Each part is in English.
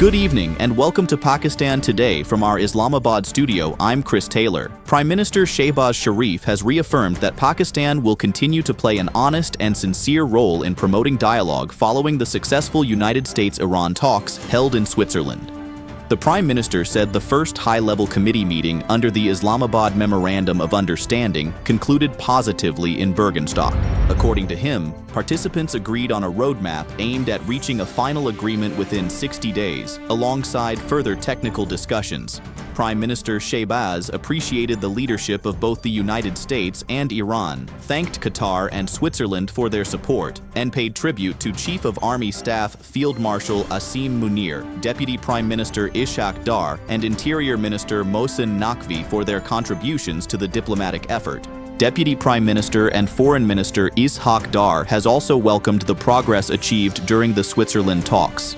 Good evening and welcome to Pakistan Today from our Islamabad studio. I'm Chris Taylor. Prime Minister Shehbaz Sharif has reaffirmed that Pakistan will continue to play an honest and sincere role in promoting dialogue following the successful United States-Iran talks held in Switzerland. The Prime Minister said the first high-level committee meeting under the Islamabad Memorandum of Understanding concluded positively in Bergenstock. According to him, participants agreed on a roadmap aimed at reaching a final agreement within 60 days, alongside further technical discussions. Prime Minister Shehbaz appreciated the leadership of both the United States and Iran, thanked Qatar and Switzerland for their support, and paid tribute to Chief of Army Staff Field Marshal Asim Munir, Deputy Prime Minister Ishaq Dar, and Interior Minister Mohsen Naqvi for their contributions to the diplomatic effort. Deputy Prime Minister and Foreign Minister Ishaq Dar has also welcomed the progress achieved during the Switzerland talks.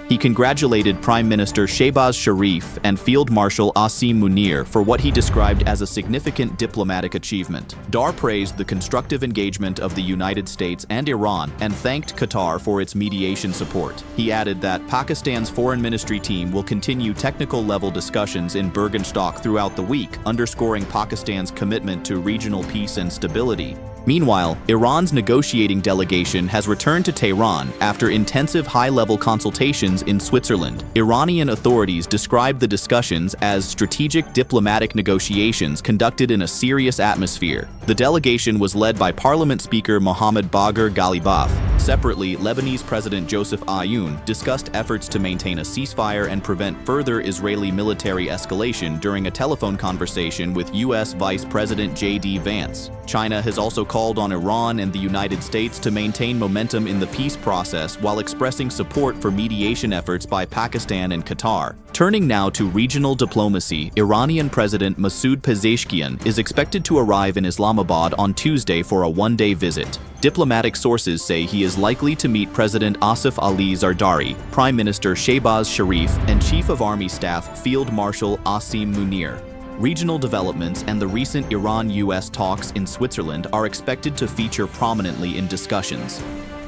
He congratulated Prime Minister Shehbaz Sharif and Field Marshal Asim Munir for what he described as a significant diplomatic achievement. Dar praised the constructive engagement of the United States and Iran and thanked Qatar for its mediation support. He added that Pakistan's foreign ministry team will continue technical-level discussions in Bergenstock throughout the week, underscoring Pakistan's commitment to regional peace and stability. Meanwhile, Iran's negotiating delegation has returned to Tehran after intensive high-level consultations in Switzerland. Iranian authorities described the discussions as strategic diplomatic negotiations conducted in a serious atmosphere. The delegation was led by Parliament Speaker Mohammad Bagher Ghalibaf. Separately, Lebanese President Joseph Aoun discussed efforts to maintain a ceasefire and prevent further Israeli military escalation during a telephone conversation with U.S. Vice President J.D. Vance. China has also called on Iran and the United States to maintain momentum in the peace process while expressing support for mediation efforts by Pakistan and Qatar. Turning now to regional diplomacy, Iranian President Masoud Pezeshkian is expected to arrive in Islamabad on Tuesday for a one-day visit. Diplomatic sources say he is likely to meet President Asif Ali Zardari, Prime Minister Shehbaz Sharif, and Chief of Army Staff Field Marshal Asim Munir. Regional developments and the recent Iran-US talks in Switzerland are expected to feature prominently in discussions.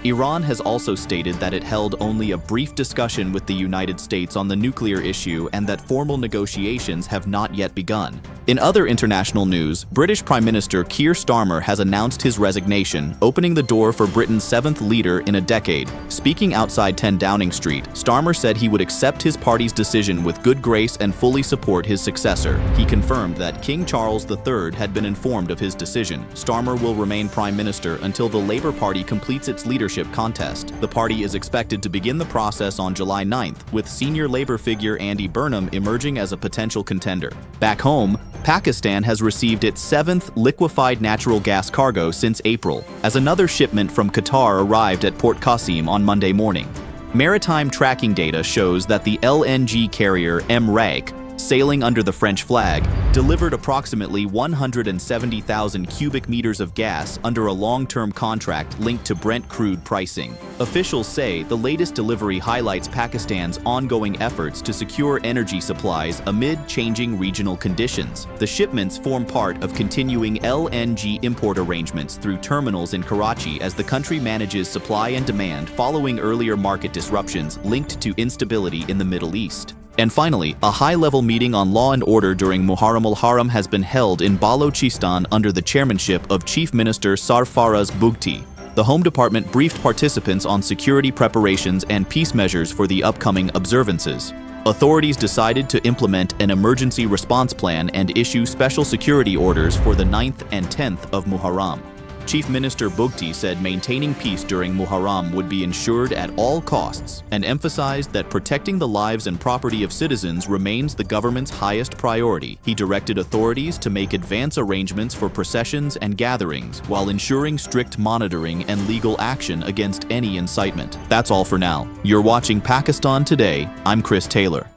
Iran has also stated that it held only a brief discussion with the United States on the nuclear issue and that formal negotiations have not yet begun. In other international news, British Prime Minister Keir Starmer has announced his resignation, opening the door for Britain's seventh leader in a decade. Speaking outside 10 Downing Street, Starmer said he would accept his party's decision with good grace and fully support his successor. He confirmed that King Charles III had been informed of his decision. Starmer will remain Prime Minister until the Labour Party completes its leadership contest. The party is expected to begin the process on July 9th, with senior Labour figure Andy Burnham emerging as a potential contender. Back home, Pakistan has received its seventh liquefied natural gas cargo since April, as another shipment from Qatar arrived at Port Qasim on Monday morning. Maritime tracking data shows that the LNG carrier Emrak, sailing under the French flag, delivered approximately 170,000 cubic meters of gas under a long-term contract linked to Brent crude pricing. Officials say the latest delivery highlights Pakistan's ongoing efforts to secure energy supplies amid changing regional conditions. The shipments form part of continuing LNG import arrangements through terminals in Karachi as the country manages supply and demand following earlier market disruptions linked to instability in the Middle East. And finally, a high-level meeting on law and order during Muharram al-Haram has been held in Balochistan under the chairmanship of Chief Minister Sarfaraz Bugti. The Home Department briefed participants on security preparations and peace measures for the upcoming observances. Authorities decided to implement an emergency response plan and issue special security orders for the 9th and 10th of Muharram. Chief Minister Bugti said maintaining peace during Muharram would be ensured at all costs and emphasized that protecting the lives and property of citizens remains the government's highest priority. He directed authorities to make advance arrangements for processions and gatherings while ensuring strict monitoring and legal action against any incitement. That's all for now. You're watching Pakistan Today. I'm Chris Taylor.